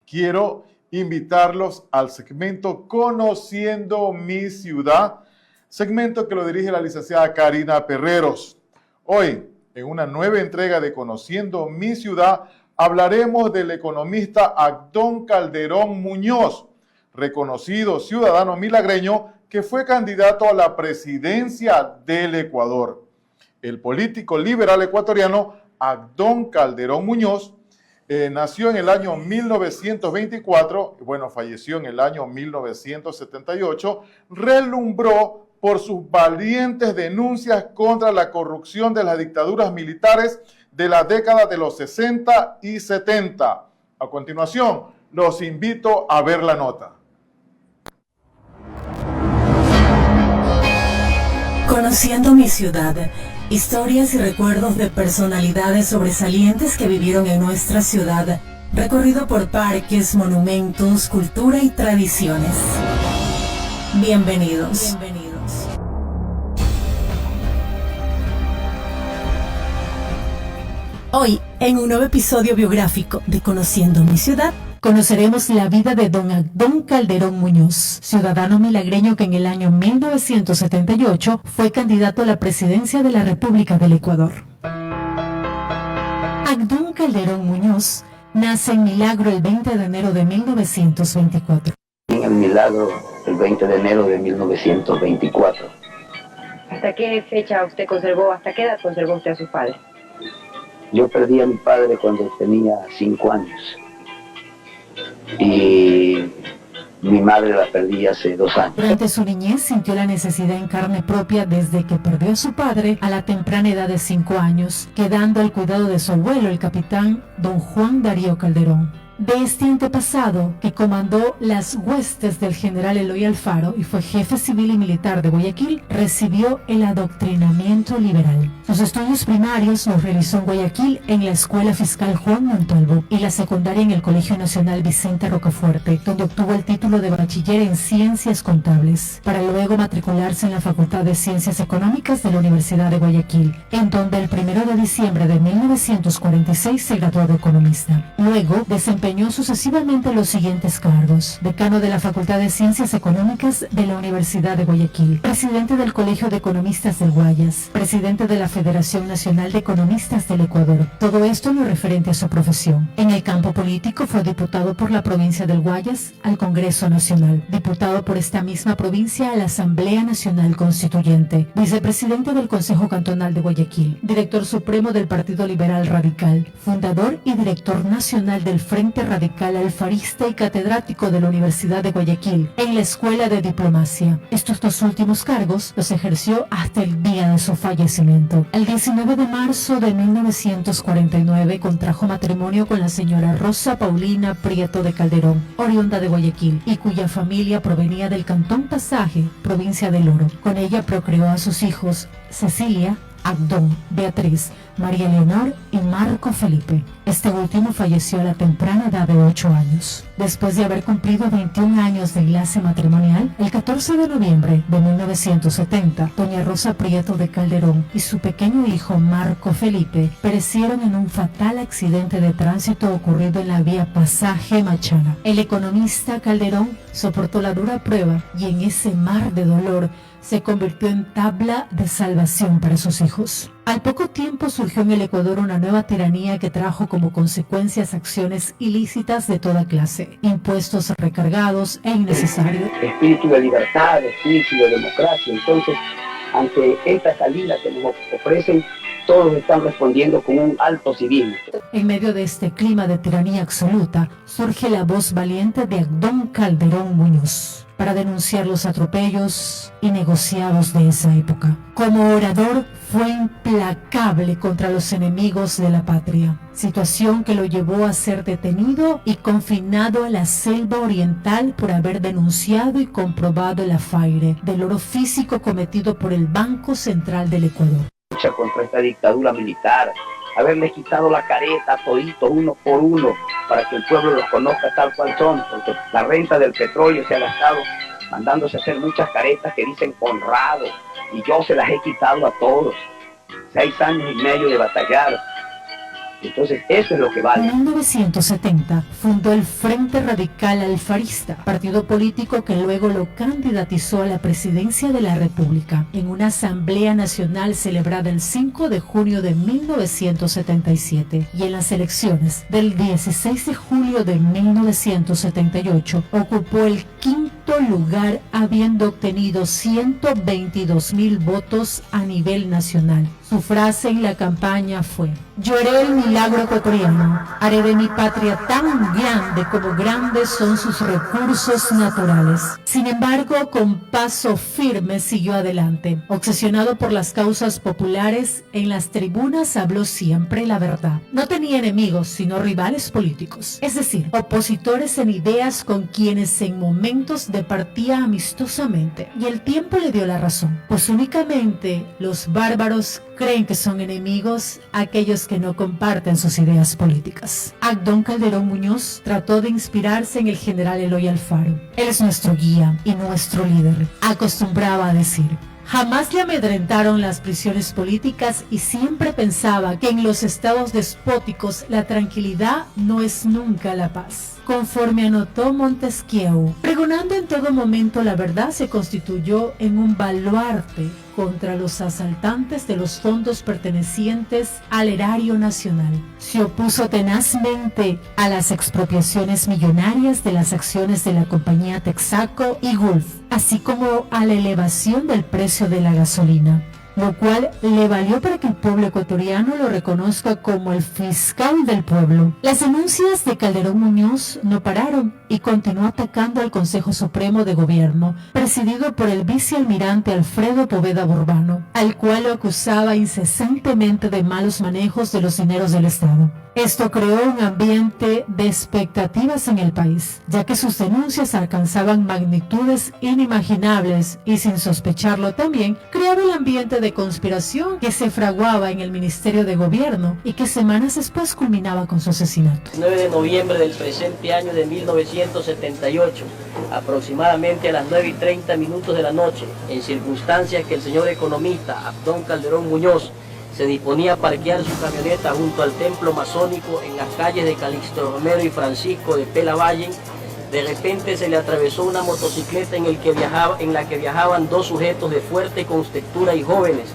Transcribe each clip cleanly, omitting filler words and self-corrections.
quiero invitarlos al segmento Conociendo mi Ciudad, segmento que lo dirige la licenciada Karina Perreros. Hoy, en una nueva entrega de Conociendo mi Ciudad, hablaremos del economista Agdón Calderón Muñoz, reconocido ciudadano milagreño que fue candidato a la presidencia del Ecuador. El político liberal ecuatoriano Agdón Calderón Muñoz nació en el año 1924, falleció en el año 1978, relumbró por sus valientes denuncias contra la corrupción de las dictaduras militares de la década de los 60 y 70. A continuación, los invito a ver la nota. Conociendo mi ciudad, historias y recuerdos de personalidades sobresalientes que vivieron en nuestra ciudad, recorrido por parques, monumentos, cultura y tradiciones. Bienvenidos. Hoy, en un nuevo episodio biográfico de Conociendo mi ciudad, conoceremos la vida de don Agdón Calderón Muñoz, ciudadano milagreño que en el año 1978 fue candidato a la presidencia de la República del Ecuador. Agdón Calderón Muñoz nace en Milagro el 20 de enero de 1924. En el Milagro, el 20 de enero de 1924. ¿Hasta qué fecha usted conservó, hasta qué edad conservó usted a su padre? Yo perdí a mi padre cuando tenía 5 años. Y mi madre la perdí hace 2 años. Durante su niñez sintió la necesidad en carne propia desde que perdió a su padre a la temprana edad de 5 años, quedando al cuidado de su abuelo, el capitán don Juan Darío Calderón. De este antepasado, que comandó las huestes del general Eloy Alfaro y fue jefe civil y militar de Guayaquil, recibió el adoctrinamiento liberal. Sus estudios primarios los realizó en Guayaquil en la Escuela Fiscal Juan Montalvo y la secundaria en el Colegio Nacional Vicente Rocafuerte, donde obtuvo el título de bachiller en Ciencias Contables, para luego matricularse en la Facultad de Ciencias Económicas de la Universidad de Guayaquil, en donde el 1 de diciembre de 1946 se graduó de economista. Luego desempeñó sucesivamente los siguientes cargos: decano de la Facultad de Ciencias Económicas de la Universidad de Guayaquil, presidente del Colegio de Economistas del Guayas, presidente de la Federación Nacional de Economistas del Ecuador. Todo esto en lo referente a su profesión. En el campo político fue diputado por la provincia del Guayas al Congreso Nacional, diputado por esta misma provincia a la Asamblea Nacional Constituyente, vicepresidente del Consejo Cantonal de Guayaquil, director supremo del Partido Liberal Radical, fundador y director nacional del Frente Radical Alfarista y catedrático de la Universidad de Guayaquil en la Escuela de Diplomacia. Estos 2 últimos cargos los ejerció hasta el día de su fallecimiento. El 19 de marzo de 1949 contrajo matrimonio con la señora Rosa Paulina Prieto de Calderón, oriunda de Guayaquil, y cuya familia provenía del Cantón Pasaje, provincia del Oro. Con ella procreó a sus hijos Cecilia, Agdón, Beatriz, María Leonor y Marco Felipe. Este último falleció a la temprana edad de 8 años. Después de haber cumplido 21 años de enlace matrimonial, el 14 de noviembre de 1970, doña Rosa Prieto de Calderón y su pequeño hijo Marco Felipe perecieron en un fatal accidente de tránsito ocurrido en la vía Pasaje Machana. El economista Calderón soportó la dura prueba y en ese mar de dolor se convirtió en tabla de salvación para sus hijos. Al poco tiempo surgió en el Ecuador una nueva tiranía que trajo como consecuencias acciones ilícitas de toda clase, impuestos recargados e innecesarios. Espíritu de libertad, espíritu de democracia. Entonces, ante esta salida que nos ofrecen, todos están respondiendo con un alto civismo. En medio de este clima de tiranía absoluta, surge la voz valiente de Agdón Calderón Muñoz para denunciar los atropellos innegociados de esa época. Como orador, fue implacable contra los enemigos de la patria, situación que lo llevó a ser detenido y confinado a la selva oriental por haber denunciado y comprobado el afaire del oro físico cometido por el Banco Central del Ecuador. Lucha contra esta dictadura militar, haberles quitado la careta a toditos uno por uno para que el pueblo los conozca tal cual son, porque la renta del petróleo se ha gastado mandándose a hacer muchas caretas que dicen honrado, y yo se las he quitado a todos. 6 años y medio de batallar Entonces, eso es lo que vale. En 1970 fundó el Frente Radical Alfarista, partido político que luego lo candidatizó a la presidencia de la República en una asamblea nacional celebrada el 5 de junio de 1977 y en las elecciones del 16 de julio de 1978 ocupó el quinto lugar habiendo obtenido 122,000 votos a nivel nacional. Su frase en la campaña fue: "Yo haré el milagro ecuatoriano, haré de mi patria tan grande como grandes son sus recursos naturales". Sin embargo, con paso firme siguió adelante. Obsesionado por las causas populares, en las tribunas habló siempre la verdad. No tenía enemigos, sino rivales políticos, es decir, opositores en ideas con quienes en momentos departía amistosamente. Y el tiempo le dio la razón, pues únicamente los bárbaros creen que son enemigos aquellos que no comparten sus ideas políticas. Abdón Calderón Muñoz trató de inspirarse en el general Eloy Alfaro. Él es nuestro guía y nuestro líder. Acostumbraba a decir: "Jamás le amedrentaron las prisiones políticas y siempre pensaba que en los estados despóticos la tranquilidad no es nunca la paz". Conforme anotó Montesquieu, pregonando en todo momento la verdad, se constituyó en un baluarte contra los asaltantes de los fondos pertenecientes al erario nacional. Se opuso tenazmente a las expropiaciones millonarias de las acciones de la compañía Texaco y Gulf, así como a la elevación del precio de la gasolina, lo cual le valió para que el pueblo ecuatoriano lo reconozca como el fiscal del pueblo. Las denuncias de Calderón Muñoz no pararon y continuó atacando al Consejo Supremo de Gobierno, presidido por el vicealmirante Alfredo Poveda Borbano, al cual lo acusaba incesantemente de malos manejos de los dineros del Estado. Esto creó un ambiente de expectativas en el país, ya que sus denuncias alcanzaban magnitudes inimaginables y, sin sospecharlo también, creaba el ambiente de conspiración que se fraguaba en el Ministerio de Gobierno y que semanas después culminaba con su asesinato. 9 de noviembre del presente año de 1978, aproximadamente a las 9:30 de la noche, en circunstancias que el señor economista Abdón Calderón Muñoz se disponía a parquear su camioneta junto al templo masónico en las calles de Calixto Romero y Francisco de Pelavallen, de repente se le atravesó una motocicleta en la que viajaban dos sujetos de fuerte contextura y jóvenes,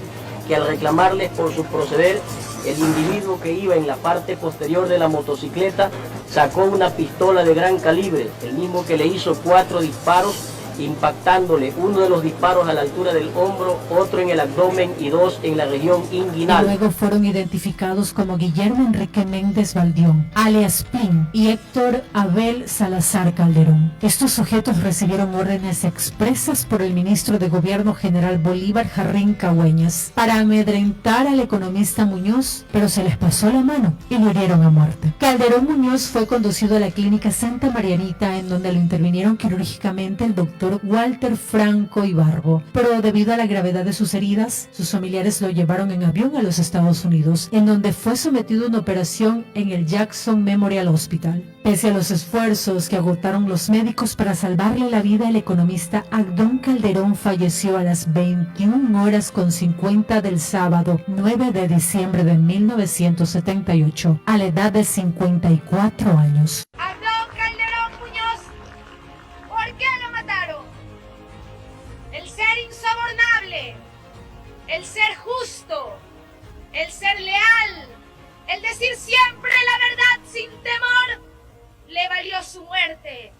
que al reclamarles por su proceder, el individuo que iba en la parte posterior de la motocicleta sacó una pistola de gran calibre, el mismo que le hizo 4 disparos, impactándole uno de los disparos a la altura del hombro, otro en el abdomen y 2 en la región inguinal. Luego fueron identificados como Guillermo Enrique Méndez Baldión, alias Plin, y Héctor Abel Salazar Calderón. Estos sujetos recibieron órdenes expresas por el ministro de Gobierno general Bolívar Jarrín Cahueñas para amedrentar al economista Muñoz, pero se les pasó la mano y lo hirieron a muerte. Calderón Muñoz fue conducido a la clínica Santa Marianita, en donde lo intervinieron quirúrgicamente el doctor Walter Franco Ibarbo, pero debido a la gravedad de sus heridas, sus familiares lo llevaron en avión a los Estados Unidos, en donde fue sometido a una operación en el Jackson Memorial Hospital. Pese a los esfuerzos que agotaron los médicos para salvarle la vida, el economista Abdón Calderón falleció a las 21:50 del sábado 9 de diciembre de 1978, a la edad de 54 años. Abdón Calderón Muñoz, ¿por qué lo mataron? El ser insobornable, el ser justo, el ser leal, el decir siempre la verdad sin temor, le valió su muerte.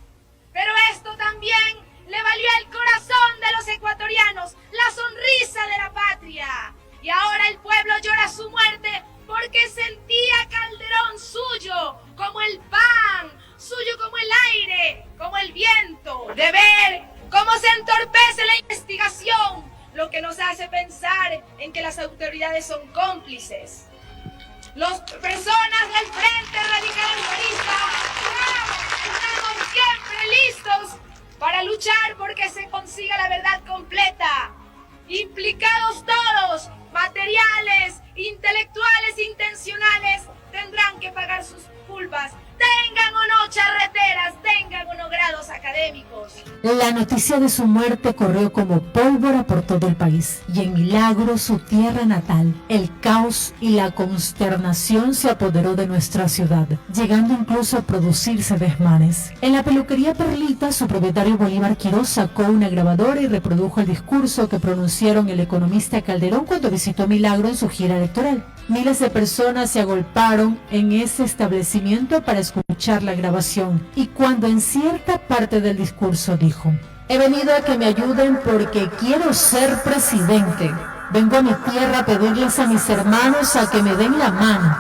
Pero esto también le valió el corazón de los ecuatorianos, la sonrisa de la patria. Y ahora el pueblo llora su muerte porque sentía a Calderón suyo como el pan, suyo como el aire, como el viento. De ver cómo se entorpece la investigación, lo que nos hace pensar en que las autoridades son cómplices. Las personas del Frente Radical Alfarista estamos siempre listos para luchar porque se consiga la verdad completa. Implicados todos, materiales, intelectuales, intencionales, tendrán que pagar sus culpas. Tengan o no charreteras, tengan o no grados académicos. La noticia de su muerte corrió como pólvora por todo el país, y en Milagro, su tierra natal, el caos y la consternación se apoderó de nuestra ciudad, llegando incluso a producirse desmanes. En la peluquería Perlita, su propietario Bolívar Quiroz sacó una grabadora y reprodujo el discurso que pronunciaron el economista Calderón cuando visitó Milagro en su gira electoral. Miles de personas se agolparon en ese establecimiento para escuchar la grabación, y cuando en cierta parte del discurso dijo: "He venido a que me ayuden porque quiero ser presidente. Vengo a mi tierra a pedirles a mis hermanos a que me den la mano".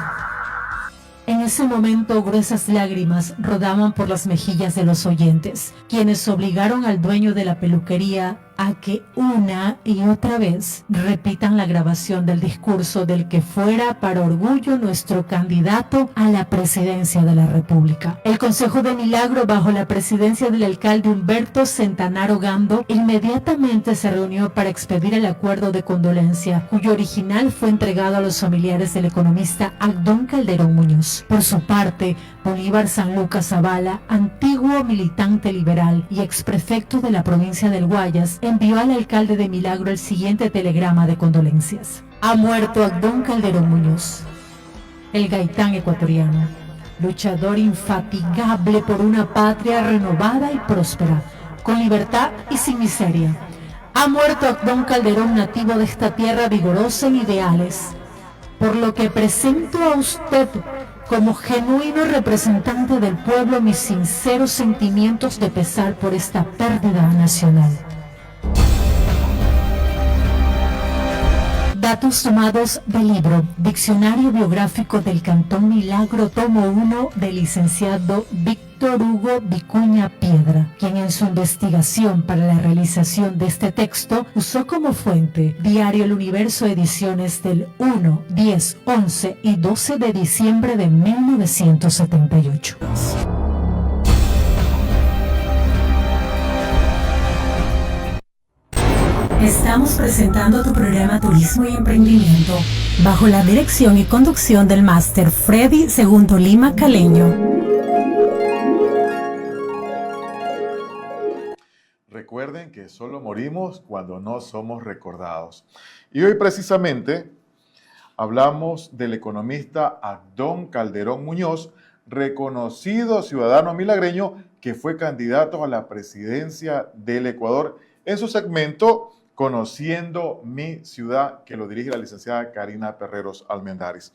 En ese momento, gruesas lágrimas rodaban por las mejillas de los oyentes, quienes obligaron al dueño de la peluquería a que una y otra vez repitan la grabación del discurso del que fuera para orgullo nuestro candidato a la presidencia de la República. El Consejo de Milagro, bajo la presidencia del alcalde Humberto Centanaro Gando, inmediatamente se reunió para expedir el acuerdo de condolencia, cuyo original fue entregado a los familiares del economista Abdón Calderón Muñoz. Por su parte, Bolívar Sanlúcar Zavala, antiguo militante liberal y exprefecto de la provincia del Guayas, envió al alcalde de Milagro el siguiente telegrama de condolencias: "Ha muerto Abdón Calderón Muñoz, el gaitán ecuatoriano, luchador infatigable por una patria renovada y próspera, con libertad y sin miseria. Ha muerto Abdón Calderón, nativo de esta tierra vigorosa en ideales, por lo que presento a usted, como genuino representante del pueblo, mis sinceros sentimientos de pesar por esta pérdida nacional". Datos tomados del libro Diccionario Biográfico del Cantón Milagro, tomo 1, del licenciado Víctor Hugo Vicuña Piedra, quien en su investigación para la realización de este texto usó como fuente Diario El Universo, ediciones del 1, 10, 11 y 12 de diciembre de 1978. Estamos presentando tu programa Turismo y Emprendimiento, bajo la dirección y conducción del máster Freddy Segundo Lima Caleño. Recuerden que solo morimos cuando no somos recordados. Y hoy precisamente hablamos del economista Abdón Calderón Muñoz, reconocido ciudadano milagreño que fue candidato a la presidencia del Ecuador, en su segmento Conociendo mi ciudad, que lo dirige la licenciada Karina Perreros Almendaris.